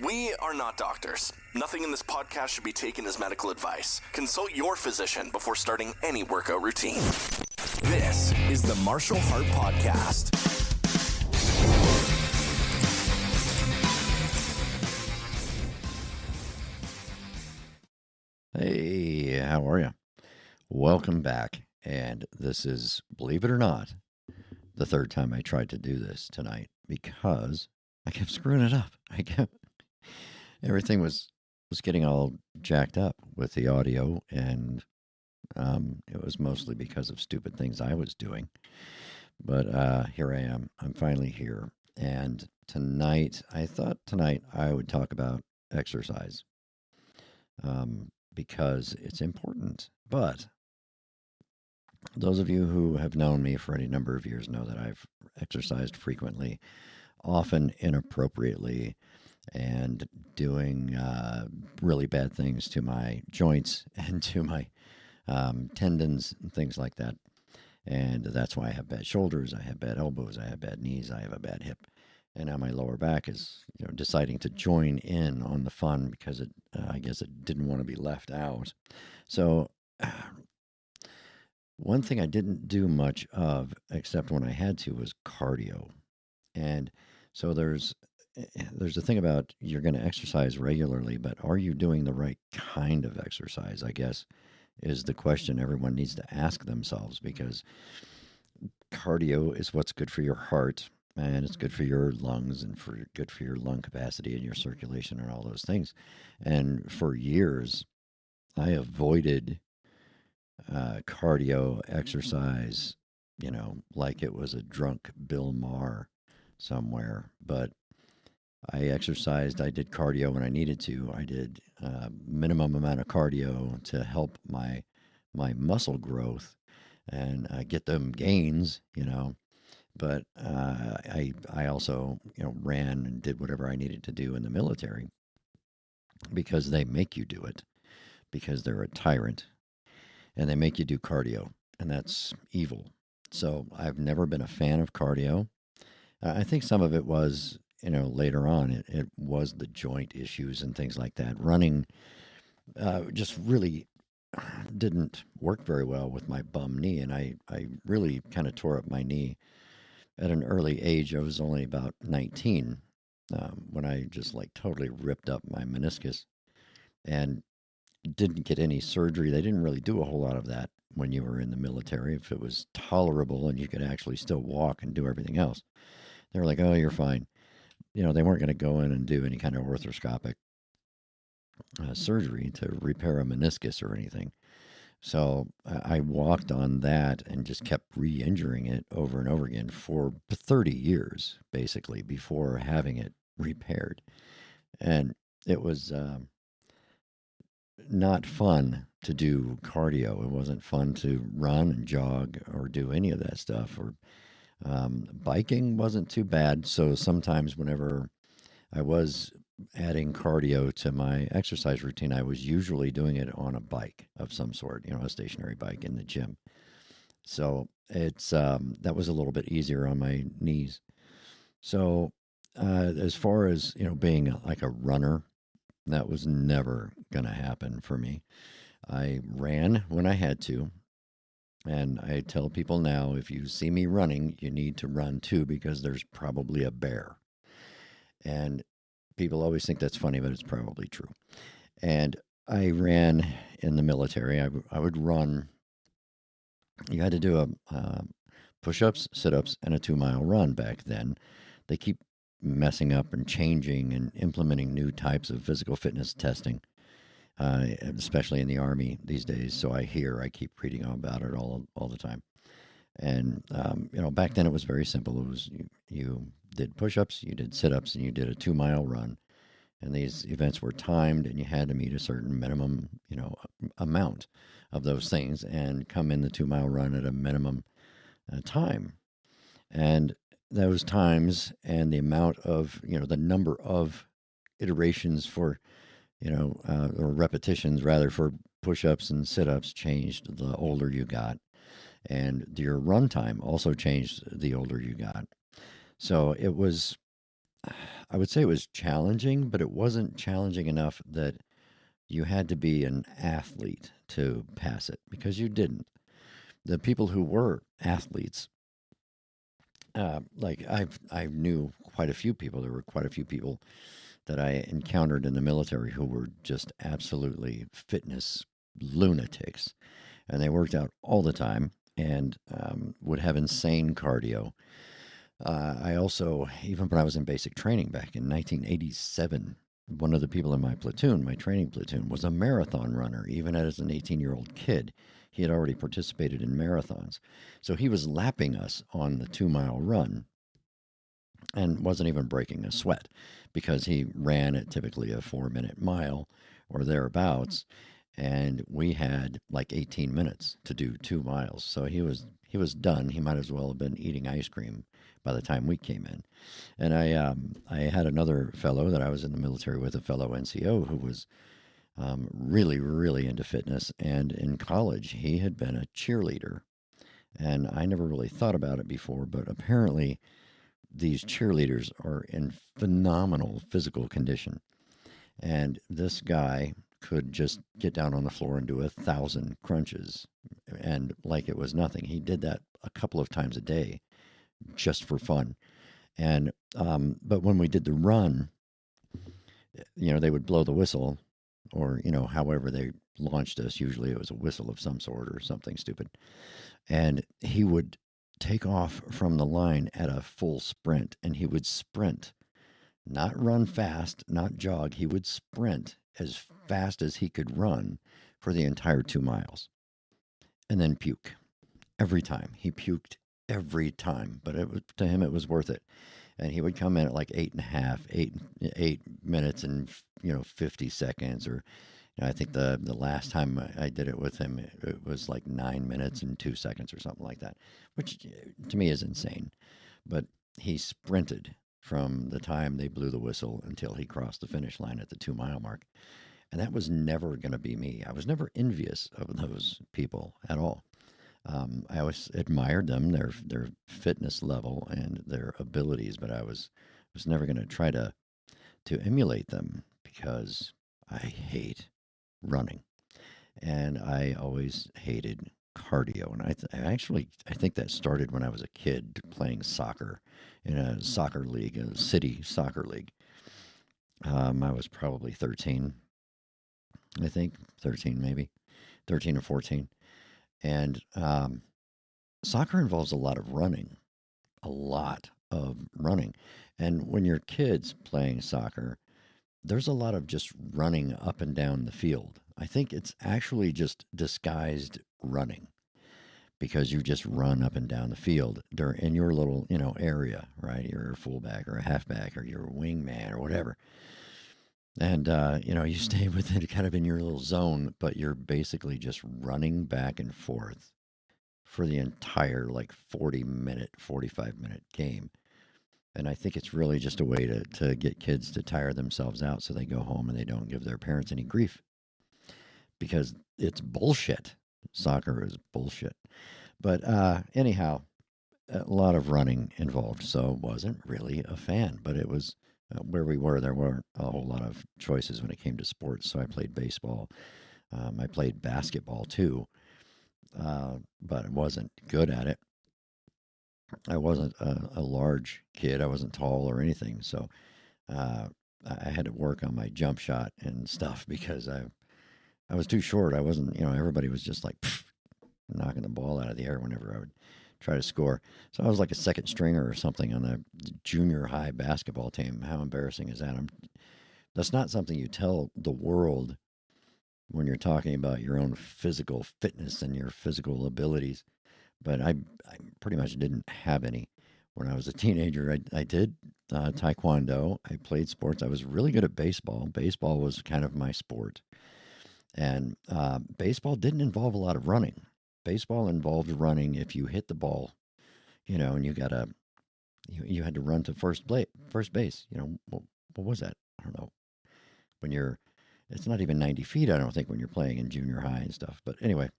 We are not doctors. Nothing in this podcast should be taken as medical advice. Consult your physician before starting any workout routine. This is the Martial Heart Podcast. Hey, how are you? Welcome back. And this is, believe it or not, the third time I tried to do this tonight because I kept screwing it up. Everything was getting all jacked up with the audio, and it was mostly because of stupid things I was doing. But here I am. I'm finally here. And I thought tonight I would talk about exercise. Because it's important. But those of you who have known me for any number of years know that I've exercised frequently, often inappropriately, and doing really bad things to my joints and to my tendons and things like that. And that's why I have bad shoulders, I have bad elbows, I have bad knees, I have a bad hip. And now my lower back is, deciding to join in on the fun because I guess it didn't want to be left out. So one thing I didn't do much of, except when I had to, was cardio. And so there's a thing about you're going to exercise regularly, but are you doing the right kind of exercise, I guess, is the question everyone needs to ask themselves, because cardio is what's good for your heart. And it's good for your lungs and good for your lung capacity and your circulation and all those things. And for years, I avoided cardio exercise, like it was a drunk Bill Maher somewhere. But I exercised. I did cardio when I needed to. I did minimum amount of cardio to help my muscle growth and get them gains, But I also, ran and did whatever I needed to do in the military because they make you do it, because they're a tyrant, and they make you do cardio, and that's evil. So I've never been a fan of cardio. I think some of it was, later on, it was the joint issues and things like that. Running just really didn't work very well with my bum knee, and I really kind of tore up my knee at an early age. I was only about 19 when I just totally ripped up my meniscus and didn't get any surgery. They didn't really do a whole lot of that when you were in the military. If it was tolerable and you could actually still walk and do everything else, they were like, oh, you're fine. They weren't going to go in and do any kind of arthroscopic surgery to repair a meniscus or anything. So I walked on that and just kept re-injuring it over and over again for 30 years, basically, before having it repaired. And it was not fun to do cardio. It wasn't fun to run and jog or do any of that stuff. Or biking wasn't too bad. So sometimes whenever I was adding cardio to my exercise routine, I was usually doing it on a bike of some sort, a stationary bike in the gym. So it's that was a little bit easier on my knees. So as far as being like a runner, that was never going to happen for me. I ran when I had to, and I tell people now, if you see me running, you need to run too, because there's probably a bear. And people always think that's funny, but it's probably true. And I ran in the military. I would run. You had to do a push-ups, sit-ups, and a 2-mile run back then. They keep messing up and changing and implementing new types of physical fitness testing, especially in the Army these days. So I keep reading about it all the time. And, back then it was very simple. It was you did push-ups, you did sit-ups, and you did a 2-mile run. And these events were timed, and you had to meet a certain minimum, amount of those things and come in the 2-mile run at a minimum time. And those times and the amount of, the number of iterations for, or repetitions rather, for push-ups and sit-ups changed the older you got. And your run time also changed the older you got. So it was I would say it was challenging, but it wasn't challenging enough that you had to be an athlete to pass it because you didn't. The people who were athletes, like I knew quite a few people. There were quite a few people that I encountered in the military who were just absolutely fitness lunatics, and they worked out all the time and would have insane cardio. I also, even when I was in basic training back in 1987, one of the people in my platoon, my training platoon, was a marathon runner, even as an 18-year-old kid. He had already participated in marathons. So he was lapping us on the 2 mile run and wasn't even breaking a sweat because he ran at typically a 4 minute mile or thereabouts. And we had like 18 minutes to do 2 miles. So he was done. He might as well have been eating ice cream by the time we came in. And I had another fellow that I was in the military with, a fellow NCO who was really, really into fitness. And in college, he had been a cheerleader. And I never really thought about it before, but apparently these cheerleaders are in phenomenal physical condition. And this guy could just get down on the floor and do 1,000 crunches and like it was nothing. He did that a couple of times a day just for fun. And but when we did the run, they would blow the whistle, or however they launched us. Usually it was a whistle of some sort or something stupid, and he would take off from the line at a full sprint, and he would sprint, not run fast, not jog. He would sprint as fast as he could run for the entire 2 miles, and then puke every time. He puked every time, but to him it was worth it. And he would come in at like 8.5, 8 minutes and 50 seconds, or I think the last time I did it with him, it was like 9 minutes and 2 seconds or something like that, which to me is insane. But he sprinted from the time they blew the whistle until he crossed the finish line at the 2 mile mark. And that was never going to be me. I was never envious of those people at all. I always admired them, their fitness level and their abilities, but I was never going to try to emulate them because I hate running, and I always hated cardio. And I think that started when I was a kid playing soccer in a soccer league, a city soccer league. I was probably 13, I think 13 maybe 13 or 14. And soccer involves a lot of running, a lot of running. And when you're kids playing soccer, there's a lot of just running up and down the field. I think it's actually just disguised running because you just run up and down the field in your little, area, right? You're a fullback or a halfback or you're a wingman or whatever. And, you stay within kind of in your little zone, but you're basically just running back and forth for the entire like 40-minute, 45-minute game. And I think it's really just a way to get kids to tire themselves out so they go home and they don't give their parents any grief because it's bullshit. Soccer is bullshit. But anyhow, a lot of running involved, so wasn't really a fan. But it was where we were. There weren't a whole lot of choices when it came to sports. So I played baseball. I played basketball too, but I wasn't good at it. I wasn't a large kid. I wasn't tall or anything. So I had to work on my jump shot and stuff because I was too short. I wasn't, everybody was just like knocking the ball out of the air whenever I would try to score. So I was like a second stringer or something on the junior high basketball team. How embarrassing is that? That's not something you tell the world when you're talking about your own physical fitness and your physical abilities. But I pretty much didn't have any. When I was a teenager, I did taekwondo. I played sports. I was really good at baseball. Baseball was kind of my sport. And baseball didn't involve a lot of running. Baseball involved running if you hit the ball, and you had to run to first base. What was that? I don't know. It's not even 90 feet, I don't think, when you're playing in junior high and stuff. But anyway,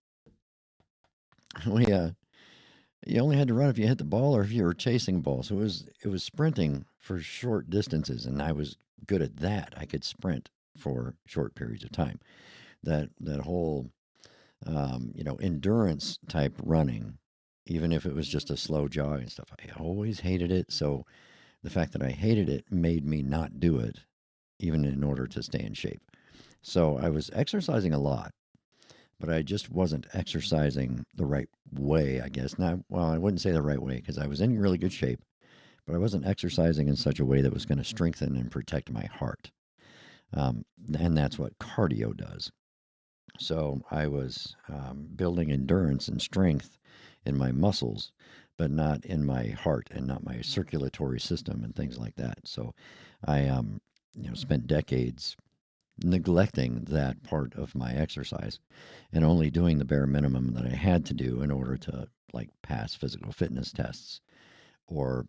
we You only had to run if you hit the ball or if you were chasing a ball. So it was sprinting for short distances, and I was good at that. I could sprint for short periods of time. That whole endurance type running, even if it was just a slow jog and stuff, I always hated it. So the fact that I hated it made me not do it, even in order to stay in shape. So I was exercising a lot, but I just wasn't exercising the right way, I guess. Now, well, I wouldn't say the right way because I was in really good shape, but I wasn't exercising in such a way that was going to strengthen and protect my heart. And that's what cardio does. So I was building endurance and strength in my muscles, but not in my heart and not my circulatory system and things like that. So I, spent decades neglecting that part of my exercise and only doing the bare minimum that I had to do in order to like pass physical fitness tests or,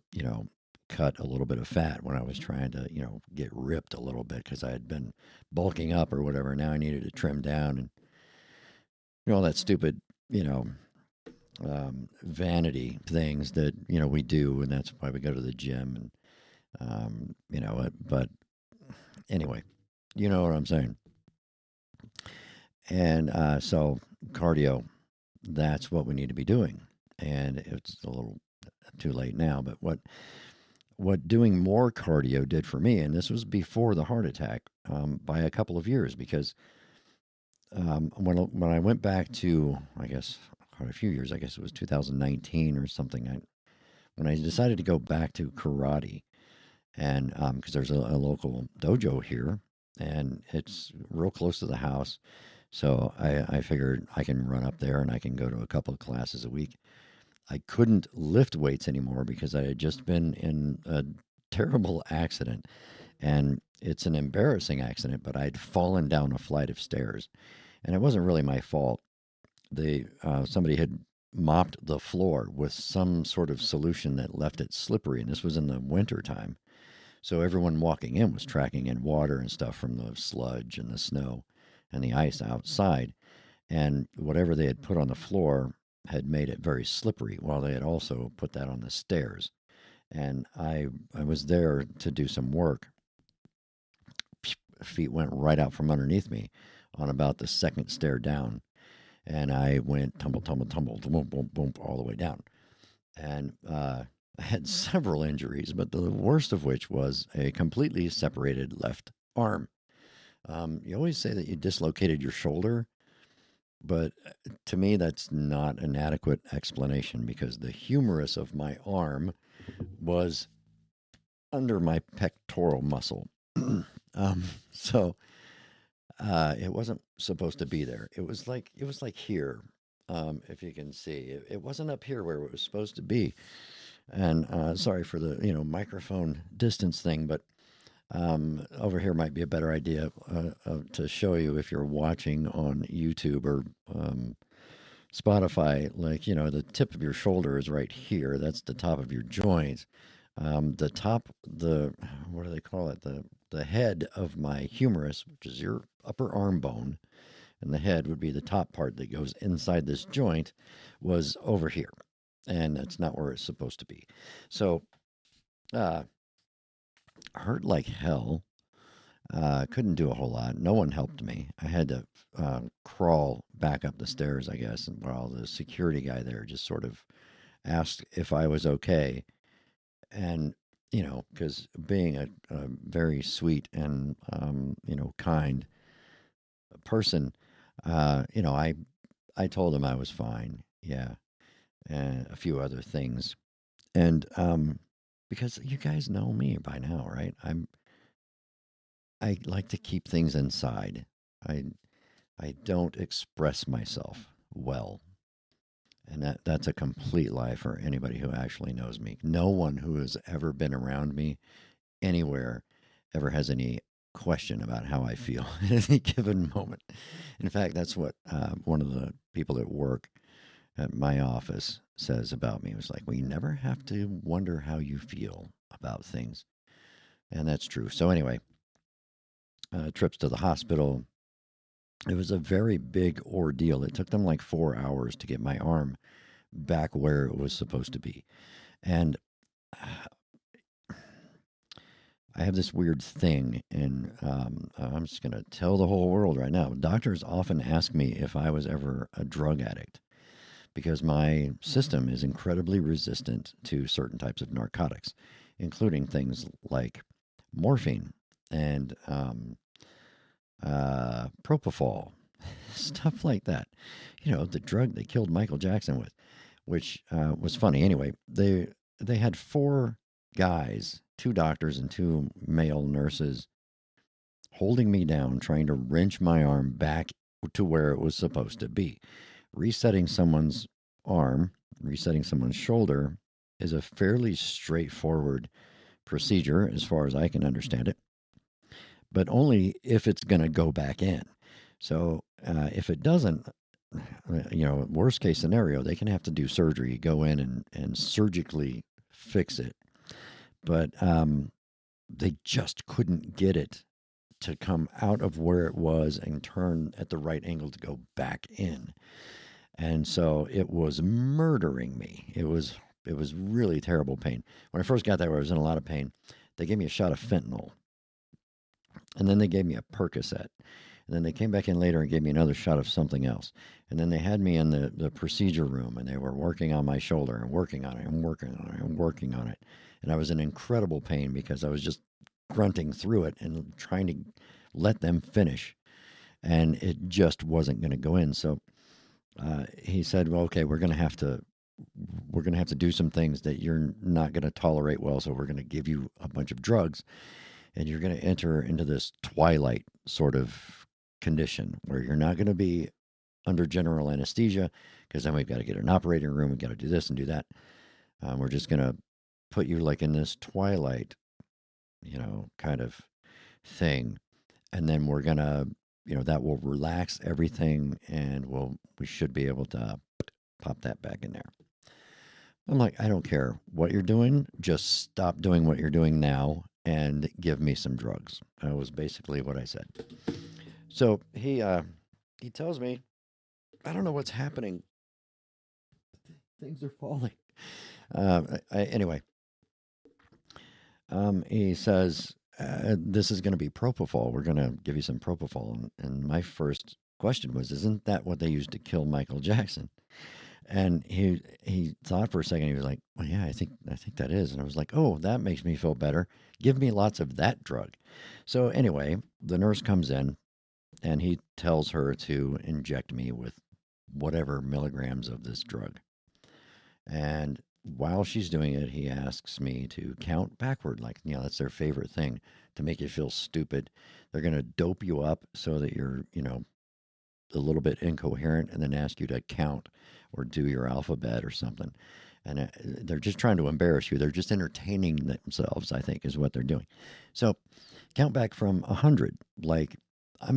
cut a little bit of fat when I was trying to, get ripped a little bit because I had been bulking up or whatever. Now I needed to trim down and all that stupid, you know, vanity things that, we do. And that's why we go to the gym and, but anyway, you know what I'm saying? And so cardio, that's what we need to be doing. And it's a little too late now, but what doing more cardio did for me, and this was before the heart attack, by a couple of years, because when I went back to, I guess, quite a few years, I guess it was 2019 or something, when I decided to go back to karate, and because there's a local dojo here, and it's real close to the house, so I figured I can run up there and I can go to a couple of classes a week. I couldn't lift weights anymore because I had just been in a terrible accident. And it's an embarrassing accident, but I'd fallen down a flight of stairs. And it wasn't really my fault. Somebody had mopped the floor with some sort of solution that left it slippery. And this was in the winter time. So everyone walking in was tracking in water and stuff from the sludge and the snow and the ice outside. And whatever they had put on the floor had made it very slippery, while they had also put that on the stairs. And I was there to do some work. Feet went right out from underneath me on about the second stair down. And I went tumble, tumble, tumble, boom, boom, boom, all the way down. And I had several injuries, but the worst of which was a completely separated left arm. You always say that you dislocated your shoulder, but to me, that's not an adequate explanation because the humerus of my arm was under my pectoral muscle. So it wasn't supposed to be there. It was like here, if you can see. It wasn't up here where it was supposed to be. And sorry for the microphone distance thing, but over here might be a better idea to show you if you're watching on YouTube or Spotify. Like the tip of your shoulder is right here. That's the top of your joint. The what do they call it? The head of my humerus, which is your upper arm bone, and the head would be the top part that goes inside this joint, was over here, and that's not where it's supposed to be. So, hurt like hell. Couldn't do a whole lot. No one helped me. I had to crawl back up the stairs, I guess, and while the security guy there just sort of asked if I was okay. And because being a very sweet and kind person, I told him I was fine. Yeah, and a few other things, and because you guys know me by now, right? I like to keep things inside. I I don't express myself well. And that's a complete lie for anybody who actually knows me. No one who has ever been around me anywhere ever has any question about how I feel at any given moment. In fact, that's what one of the people at work at my office says about me. It was like, we never have to wonder how you feel about things. And that's true. So, anyway, trips to the hospital. It was a very big ordeal. It took them like 4 hours to get my arm back where it was supposed to be. And I have this weird thing, and I'm just going to tell the whole world right now. Doctors often ask me if I was ever a drug addict because my system is incredibly resistant to certain types of narcotics, including things like morphine and propofol, stuff like that. You know, the drug they killed Michael Jackson with, which was funny. Anyway, they had 4 guys, 2 doctors and 2 male nurses, holding me down, trying to wrench my arm back to where it was supposed to be. Resetting someone's arm, resetting someone's shoulder is a fairly straightforward procedure as far as I can understand it, but only if it's going to go back in. So if it doesn't, worst case scenario, they can have to do surgery, go in and surgically fix it. But they just couldn't get it to come out of where it was and turn at the right angle to go back in. And so it was murdering me. It was really terrible pain. When I first got there, I was in a lot of pain. They gave me a shot of fentanyl. And then they gave me a Percocet. And then they came back in later and gave me another shot of something else. And then they had me in the procedure room, and they were working on my shoulder and working on it and working on it and working on it. And I was in incredible pain because I was just grunting through it and trying to let them finish. And it just wasn't going to go in. So he said, well, okay, we're going to have to do some things that you're not going to tolerate well. So we're going to give you a bunch of drugs, and you're going to enter into this twilight sort of condition where you're not going to be under general anesthesia, because then we've got to get an operating room. We've got to do this and do that. We're just going to put you like in this twilight, kind of thing. And then we're going to, that will relax everything, and we should be able to pop that back in there. I'm like, I don't care what you're doing. Just stop doing what you're doing now and give me some drugs. That was basically what I said. So he tells me, I don't know what's happening. Things are falling. Anyway, he says, this is going to be propofol. We're going to give you some propofol. And my first question was, isn't that what they used to kill Michael Jackson? And he thought for a second. He was like, well, yeah, I think that is. And I was like, oh, that makes me feel better. Give me lots of that drug. So anyway, the nurse comes in, and he tells her to inject me with whatever milligrams of this drug. And while she's doing it, he asks me to count backward. Like, that's their favorite thing, to make you feel stupid. They're going to dope you up so that you're, a little bit incoherent, and then ask you to count or do your alphabet or something. And they're just trying to embarrass you. They're just entertaining themselves, I think, is what they're doing. So count back from 100. Like, you're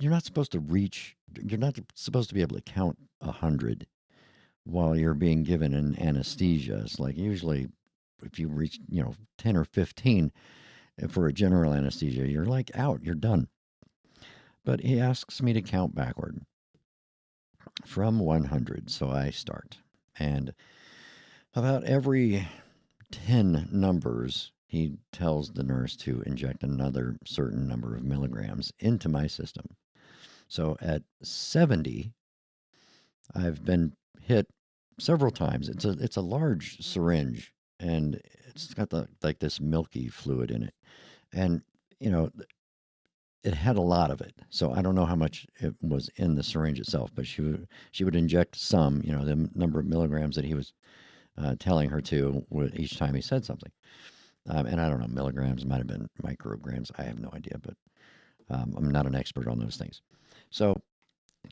not supposed to be able to count 100 while you're being given an anesthesia. It's like usually if you reach, 10 or 15 for a general anesthesia, you're like out, you're done. But he asks me to count backward from 100. So I start. And about every 10 numbers, he tells the nurse to inject another certain number of milligrams into my system. So at 70, I've been hit several times. It's a large syringe, and it's got this milky fluid in it. And, it had a lot of it. So I don't know how much it was in the syringe itself, but she would inject some, the number of milligrams that he was telling her to each time he said something. And I don't know, milligrams, might have been micrograms. I have no idea, but I'm not an expert on those things. So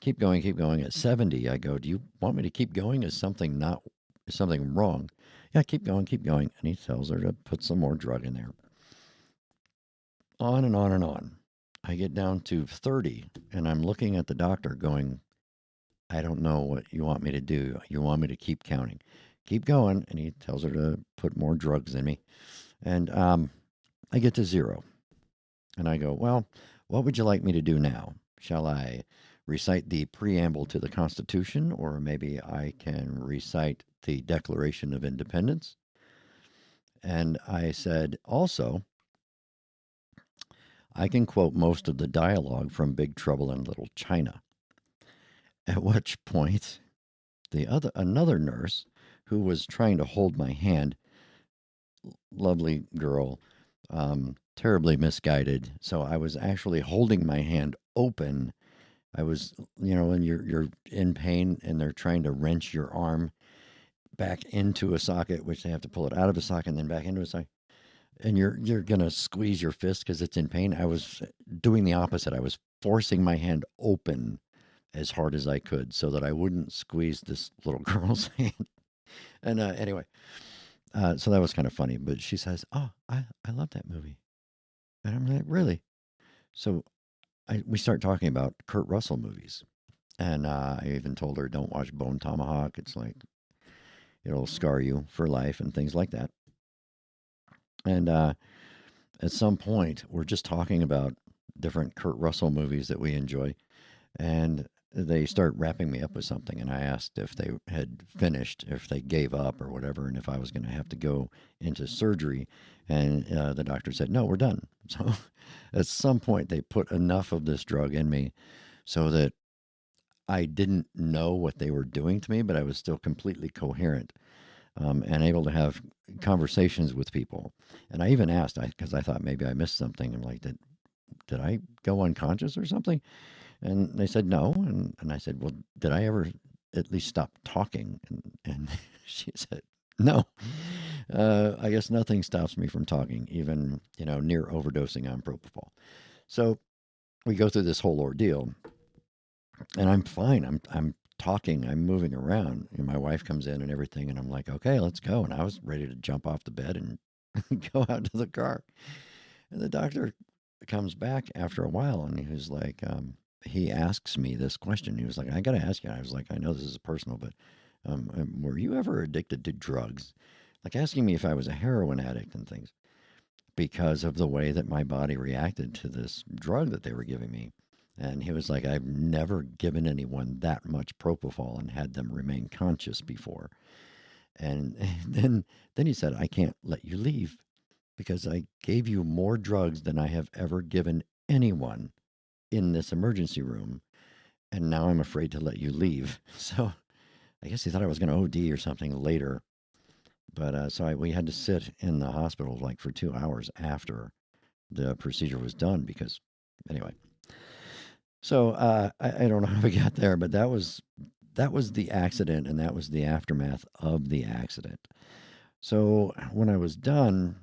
keep going. At 70, I go, do you want me to keep going? Is something wrong? Yeah, keep going. And he tells her to put some more drug in there. On and on and on. I get down to 30, and I'm looking at the doctor going, I don't know what you want me to do. You want me to keep counting. Keep going. And he tells her to put more drugs in me. And I get to 0. And I go, well, what would you like me to do now? Shall I recite the preamble to the Constitution, or maybe I can recite the Declaration of Independence. And I said, also, I can quote most of the dialogue from Big Trouble in Little China. At which point, another nurse who was trying to hold my hand, lovely girl, terribly misguided. So I was actually holding my hand open. I was, when you're in pain and they're trying to wrench your arm back into a socket, which they have to pull it out of a socket and then back into a socket, and you're gonna squeeze your fist because it's in pain. I was doing the opposite. I was forcing my hand open as hard as I could so that I wouldn't squeeze this little girl's hand. And anyway, so that was kind of funny. But she says, "Oh, I love that movie," and I'm like, "Really?" So we start talking about Kurt Russell movies, and I even told her, "Don't watch Bone Tomahawk. It's like it'll scar you for life and things like that." And at some point, we're just talking about different Kurt Russell movies that we enjoy, and they start wrapping me up with something. And I asked if they had finished, if they gave up or whatever, and if I was going to have to go into surgery. And the doctor said, "No, we're done." So at some point, they put enough of this drug in me so that I didn't know what they were doing to me, but I was still completely coherent. And able to have conversations with people. And I even asked, because I thought maybe I missed something. I'm like, did I go unconscious or something? And they said no. And I said, well, did I ever at least stop talking? And she said, no. I guess nothing stops me from talking, even near overdosing on propofol. So we go through this whole ordeal, and I'm fine. I'm talking, I'm moving around, and my wife comes in and everything, and I'm like, okay, let's go. And I was ready to jump off the bed and go out to the car. And the doctor comes back after a while, and he was like, he asks me this question. He was like, I got to ask you. I was like, I know this is personal, but were you ever addicted to drugs? Like asking me if I was a heroin addict and things because of the way that my body reacted to this drug that they were giving me. And he was like, I've never given anyone that much propofol and had them remain conscious before. And then he said, I can't let you leave because I gave you more drugs than I have ever given anyone in this emergency room. And now I'm afraid to let you leave. So I guess he thought I was going to OD or something later. But we had to sit in the hospital like for 2 hours after the procedure was done because, anyway. So I don't know how we got there, but that was the accident, and that was the aftermath of the accident. So when I was done,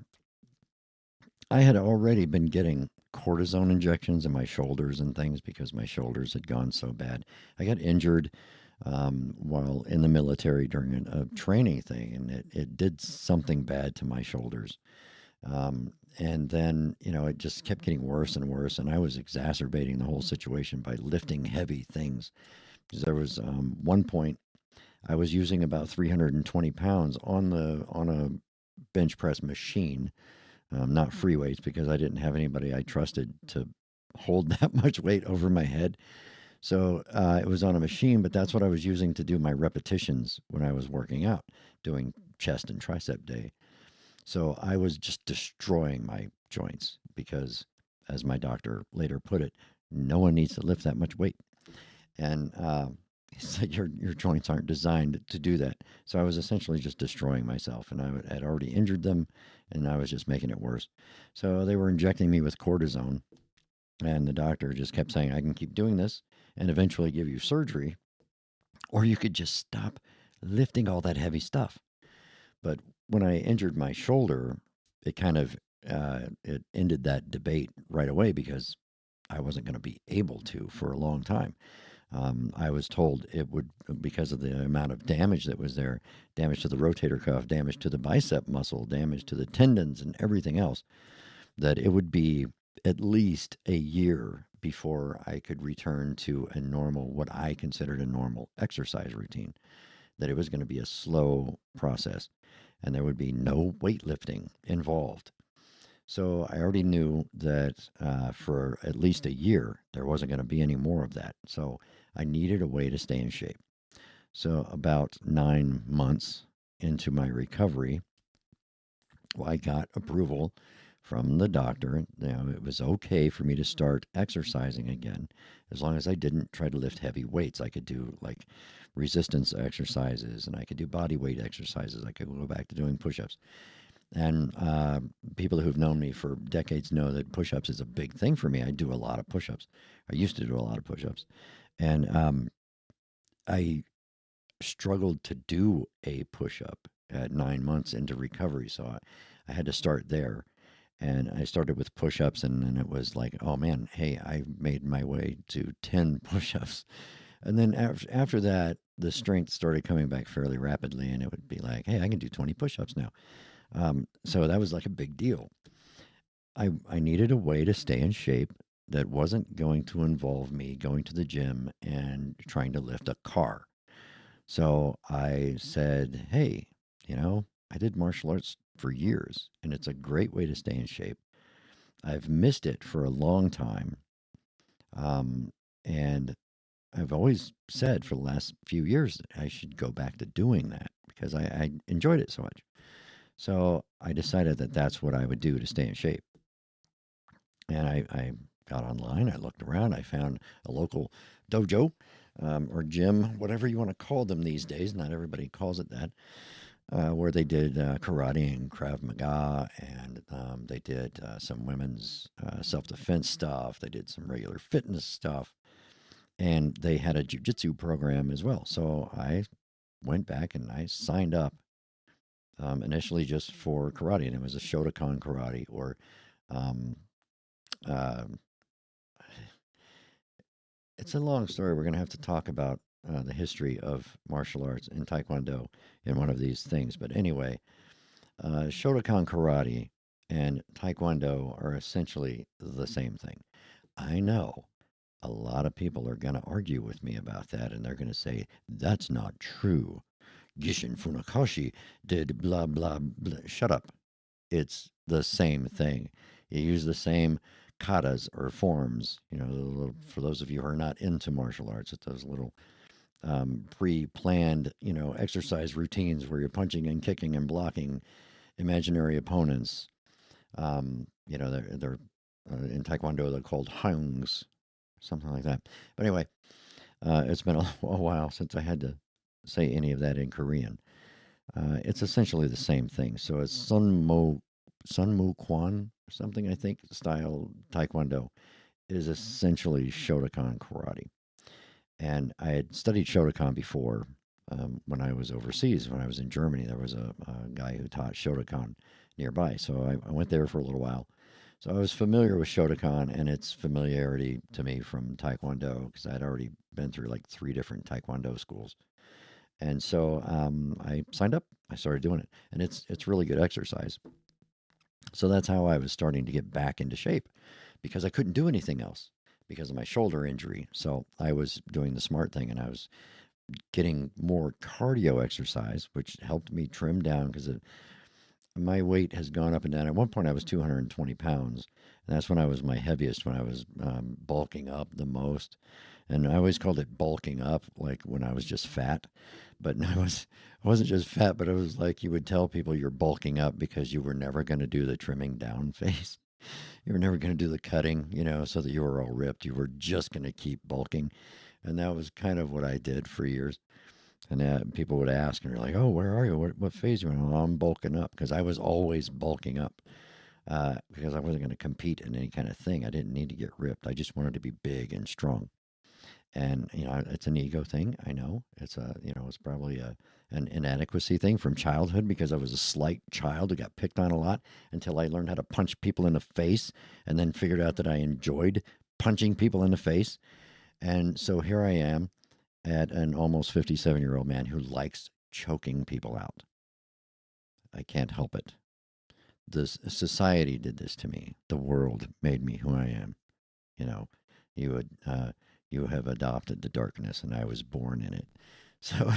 I had already been getting cortisone injections in my shoulders and things because my shoulders had gone so bad. I got injured while in the military during a training thing, and it did something bad to my shoulders. And then, it just kept getting worse and worse. And I was exacerbating the whole situation by lifting heavy things. Because there was one point I was using about 320 pounds on a bench press machine, not free weights, because I didn't have anybody I trusted to hold that much weight over my head. So it was on a machine, but that's what I was using to do my repetitions when I was working out, doing chest and tricep day. So I was just destroying my joints because, as my doctor later put it, no one needs to lift that much weight. And he said, your joints aren't designed to do that. So I was essentially just destroying myself, and I had already injured them, and I was just making it worse. So they were injecting me with cortisone, and the doctor just kept saying, I can keep doing this and eventually give you surgery, or you could just stop lifting all that heavy stuff. But when I injured my shoulder, it kind of it ended that debate right away because I wasn't going to be able to for a long time. I was told it would, because of the amount of damage that was there, damage to the rotator cuff, damage to the bicep muscle, damage to the tendons and everything else, that it would be at least a year before I could return to a normal, what I considered a normal exercise routine, that it was going to be a slow process. And there would be no weightlifting involved. So I already knew that for at least a year, there wasn't going to be any more of that. So I needed a way to stay in shape. So about 9 months into my recovery, well, I got approval from the doctor. It was okay for me to start exercising again, as long as I didn't try to lift heavy weights. I could do like resistance exercises, and I could do body weight exercises. I could go back to doing push-ups. And people who've known me for decades know that push-ups is a big thing for me. I do a lot of push-ups. I used to do a lot of push-ups, and I struggled to do a push-up at 9 months into recovery. So I had to start there. And I started with push-ups, and then it was like, oh man, hey, I made my way to 10 push-ups. And then after that, the strength started coming back fairly rapidly, and it would be like, hey, I can do 20 push-ups now. So that was like a big deal. I needed a way to stay in shape that wasn't going to involve me going to the gym and trying to lift a car. So I said, hey, I did martial arts for years, and it's a great way to stay in shape. I've missed it for a long time. And I've always said for the last few years that I should go back to doing that because I enjoyed it so much. So I decided that that's what I would do to stay in shape. And I got online, I looked around, I found a local dojo or gym, whatever you want to call them these days. Not everybody calls it that. Where they did karate and Krav Maga, and they did some women's self defense stuff. They did some regular fitness stuff, and they had a jujitsu program as well. So I went back and I signed up initially just for karate, and it was a Shotokan karate, or um, uh, it's a long story. We're going to have to talk about the history of martial arts and Taekwondo in one of these things. But anyway, Shotokan karate and Taekwondo are essentially the same thing. I know a lot of people are going to argue with me about that, and they're going to say, that's not true. Gishin Funakoshi did blah, blah, blah. Shut up. It's the same thing. You use the same katas or forms. For those of you who are not into martial arts, it's those little pre-planned, exercise routines where you're punching and kicking and blocking imaginary opponents. They're in Taekwondo they're called hungs, something like that. But anyway, it's been a while since I had to say any of that in Korean. It's essentially the same thing. So it's Sun Mu Kwan or something, I think, style Taekwondo is essentially Shotokan karate. And I had studied Shotokan before when I was overseas. When I was in Germany, there was a guy who taught Shotokan nearby. So I went there for a little while. So I was familiar with Shotokan and its familiarity to me from Taekwondo because I'd already been through like 3 different Taekwondo schools. And so I signed up. I started doing it, and it's really good exercise. So that's how I was starting to get back into shape because I couldn't do anything else because of my shoulder injury. So I was doing the smart thing, and I was getting more cardio exercise, which helped me trim down because my weight has gone up and down. At one point, I was 220 pounds. And that's when I was my heaviest, when I was bulking up the most. And I always called it bulking up, like when I was just fat. But I wasn't just fat, but it was like you would tell people you're bulking up because you were never going to do the trimming down phase. You were never going to do the cutting, so that you were all ripped. You were just going to keep bulking. And that was kind of what I did for years. And people would ask, and they're like, "Oh, where are you? What phase are you in?" "Oh, I'm bulking up," because I was always bulking up because I wasn't going to compete in any kind of thing. I didn't need to get ripped. I just wanted to be big and strong. And it's an ego thing. I know it's probably an inadequacy thing from childhood because I was a slight child who got picked on a lot until I learned how to punch people in the face, and then figured out that I enjoyed punching people in the face. And so here I am at an almost 57-year-old man who likes choking people out. I can't help it. This society did this to me. The world made me who I am. You know, you would you have adopted the darkness, and I was born in it. So,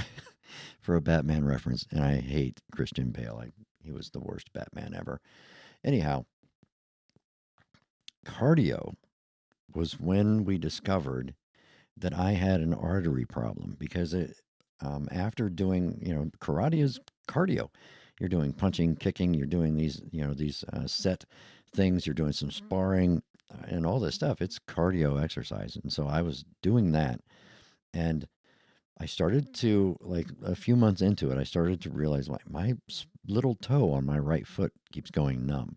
for a Batman reference, and I hate Christian Bale. He was the worst Batman ever. Anyhow, cardio was when we discovered that I had an artery problem because after doing, karate is cardio. You're doing punching, kicking, you're doing these set things, you're doing some sparring and all this stuff. It's cardio exercise. And so I was doing that. And I started to, like a few months into it, I started to realize my little toe on my right foot keeps going numb.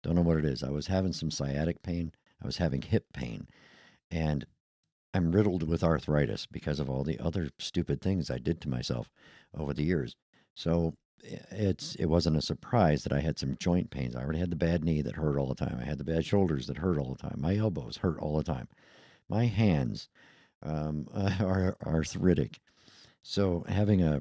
Don't know what it is. I was having some sciatic pain, I was having hip pain, and I'm riddled with arthritis because of all the other stupid things I did to myself over the years. So it wasn't a surprise that I had some joint pains. I already had the bad knee that hurt all the time. I had the bad shoulders that hurt all the time. My elbows hurt all the time. My hands are arthritic. So having a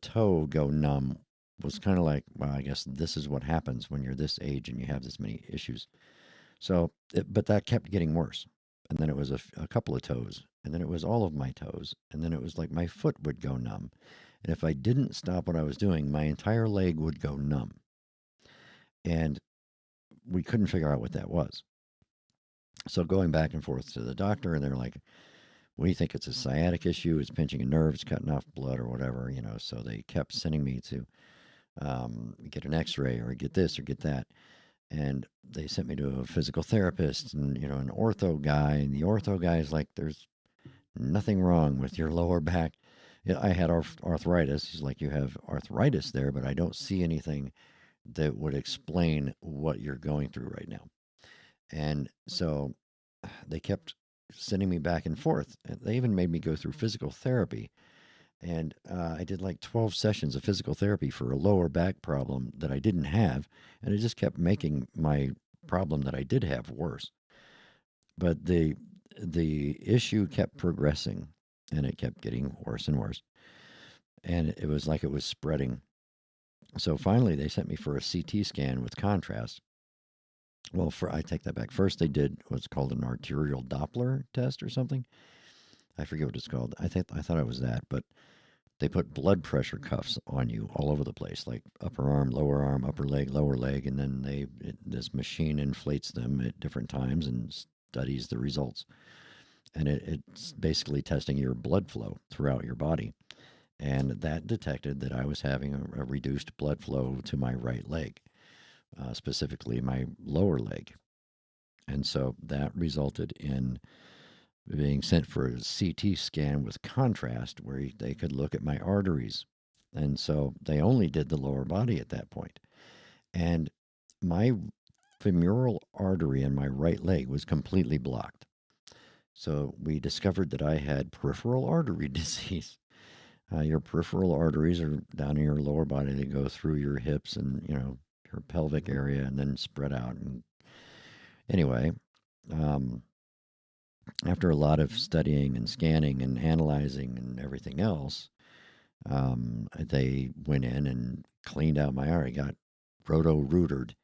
toe go numb was kind of like, well, I guess this is what happens when you're this age and you have this many issues. But that kept getting worse. And then it was a couple of toes. And then it was all of my toes. And then it was like my foot would go numb. And if I didn't stop what I was doing, my entire leg would go numb. And we couldn't figure out what that was. So going back and forth to the doctor, and they're like, we think it's a sciatic issue. It's pinching a nerve, it's cutting off blood or whatever, So they kept sending me to get an x-ray or get this or get that. And they sent me to a physical therapist and, an ortho guy. And the ortho guy is like, there's nothing wrong with your lower back. Yeah, I had arthritis. He's like, you have arthritis there, but I don't see anything that would explain what you're going through right now. And so they kept sending me back and forth. And they even made me go through physical therapy. And I did like 12 sessions of physical therapy for a lower back problem that I didn't have. And it just kept making my problem that I did have worse. But the issue kept progressing and it kept getting worse and worse. And it was like it was spreading. So finally, they sent me for a CT scan with contrast. Well, I take that back. First, they did what's called an arterial Doppler test or something. I forget what it's called. I thought it was that, but they put blood pressure cuffs on you all over the place, like upper arm, upper leg, lower leg, and then this machine inflates them at different times and studies the results. And it's basically testing your blood flow throughout your body. And that detected that I was having a reduced blood flow to my right leg, specifically my lower leg. And so that resulted in being sent for a CT scan with contrast where they could look at my arteries. And so they only did the lower body at that point. And my femoral artery in my right leg was completely blocked. So we discovered that I had peripheral artery disease. Your peripheral arteries are down in your lower body. They go through your hips and, your pelvic area and then spread out. And anyway, after a lot of studying and scanning and analyzing and everything else, they went in and cleaned out my artery, got roto-rootered,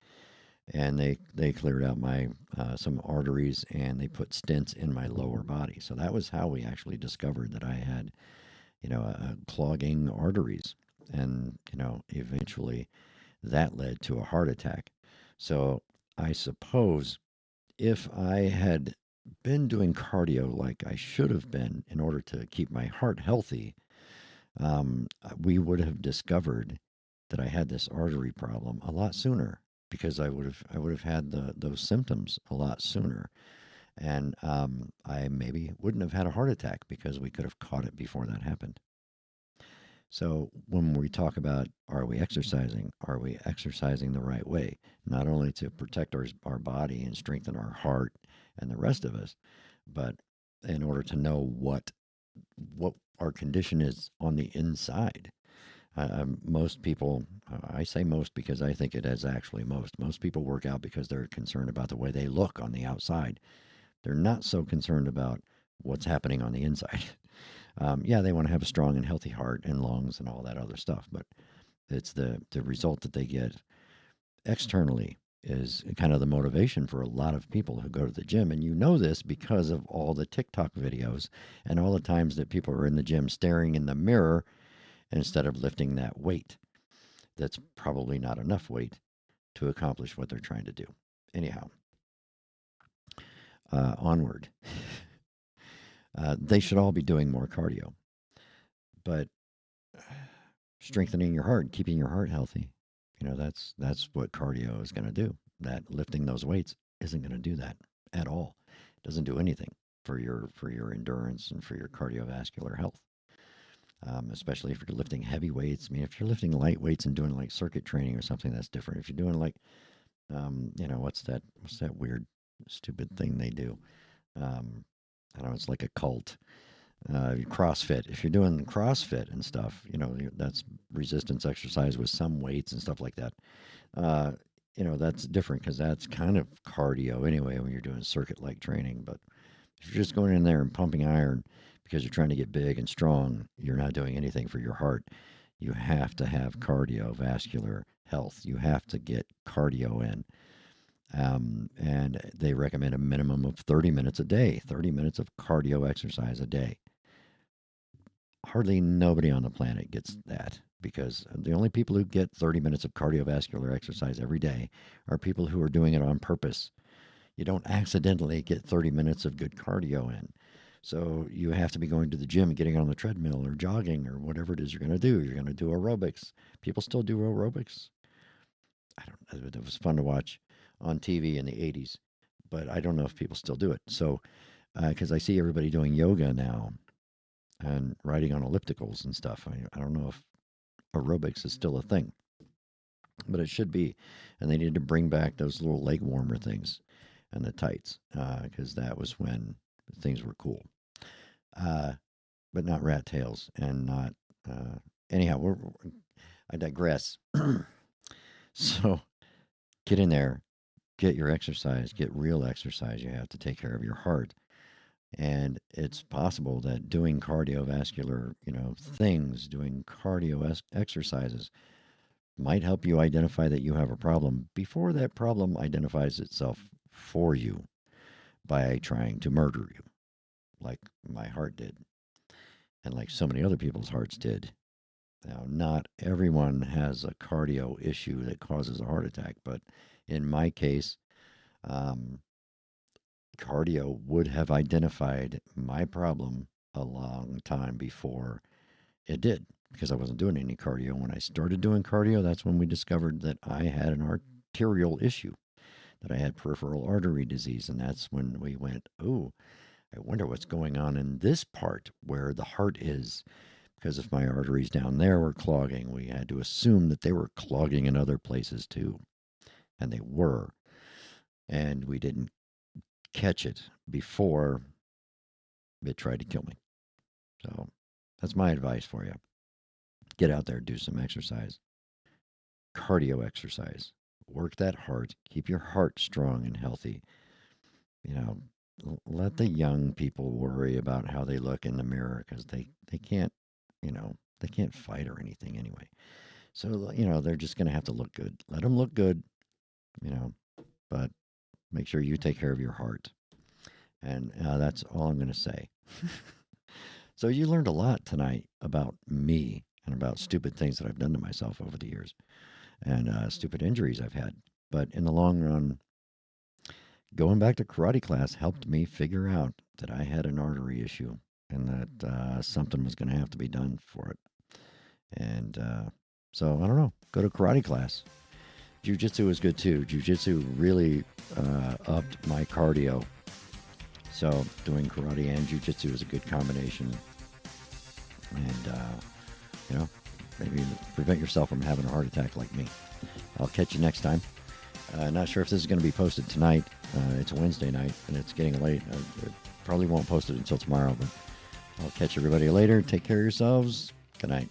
and they cleared out my some arteries and they put stents in my lower body. So that was how we actually discovered that I had, clogging arteries, and eventually that led to a heart attack. So I suppose if I had been doing cardio like I should have been in order to keep my heart healthy, we would have discovered that I had this artery problem a lot sooner because I would have had those symptoms a lot sooner, and I maybe wouldn't have had a heart attack because we could have caught it before that happened. So when we talk about are we exercising the right way, not only to protect our body and strengthen our heart and the rest of us, but in order to know what our condition is on the inside. Most people, I say most because I think it is actually most people work out because they're concerned about the way they look on the outside. They're not so concerned about what's happening on the inside. Yeah, they want to have a strong and healthy heart and lungs and all that other stuff, but it's the result that they get externally is kind of the motivation for a lot of people who go to the gym. And this because of all the TikTok videos and all the times that people are in the gym staring in the mirror instead of lifting that weight. That's probably not enough weight to accomplish what they're trying to do. Anyhow, onward. They should all be doing more cardio, but strengthening your heart, keeping your heart healthy, that's what cardio is going to do. That lifting those weights isn't going to do that at all. It doesn't do anything for your endurance and for your cardiovascular health. Especially if you're lifting heavy weights. I mean, if you're lifting light weights and doing like circuit training or something, that's different. If you're doing like, what's that weird, stupid thing they do? I don't know, it's like a cult. CrossFit. If you're doing CrossFit and stuff, that's resistance exercise with some weights and stuff like that. That's different because that's kind of cardio anyway when you're doing circuit-like training. But if you're just going in there and pumping iron because you're trying to get big and strong, you're not doing anything for your heart. You have to have cardiovascular health. You have to get cardio in. And they recommend a minimum of 30 minutes a day, 30 minutes of cardio exercise a day. Hardly nobody on the planet gets that, because the only people who get 30 minutes of cardiovascular exercise every day are people who are doing it on purpose. You don't accidentally get 30 minutes of good cardio in. So you have to be going to the gym, getting on the treadmill or jogging or whatever it is you're going to do. You're going to do aerobics. People still do aerobics. I don't know. It was fun to watch on TV in the 80s, but I don't know if people still do it. So, because I see everybody doing yoga now and riding on ellipticals and stuff. I don't know if aerobics is still a thing, but it should be. And they need to bring back those little leg warmer things and the tights, because that was when things were cool. But not rat tails and not, anyhow, I digress. So get in there, get your exercise, get real exercise. You have to take care of your heart. And it's possible that doing cardiovascular, things, doing cardio exercises might help you identify that you have a problem before that problem identifies itself for you by trying to murder you, like my heart did, and like so many other people's hearts did. Now, not everyone has a cardio issue that causes a heart attack, but in my case, cardio would have identified my problem a long time before it did, because I wasn't doing any cardio. When I started doing cardio, that's when we discovered that I had an arterial issue, that I had peripheral artery disease. And that's when we went, oh, I wonder what's going on in this part where the heart is. Because if my arteries down there were clogging, we had to assume that they were clogging in other places too. And they were. And we didn't catch it before it tried to kill me. So that's my advice for you. Get out there, do some exercise. Cardio exercise. Work that heart. Keep your heart strong and healthy. Let the young people worry about how they look in the mirror, because they can't, they can't fight or anything anyway. So, they're just going to have to look good. Let them look good, but make sure you take care of your heart. And that's all I'm going to say. So you learned a lot tonight about me and about stupid things that I've done to myself over the years, and stupid injuries I've had. But in the long run, going back to karate class helped me figure out that I had an artery issue and that something was going to have to be done for it. And so, I don't know, go to karate class. Jiu-jitsu is good too. Jiu-jitsu really upped my cardio. So doing karate and jiu-jitsu is a good combination. And, maybe prevent yourself from having a heart attack like me. I'll catch you next time. Not sure if this is going to be posted tonight. It's a Wednesday night, and it's getting late. I probably won't post it until tomorrow, but I'll catch everybody later. Take care of yourselves. Good night.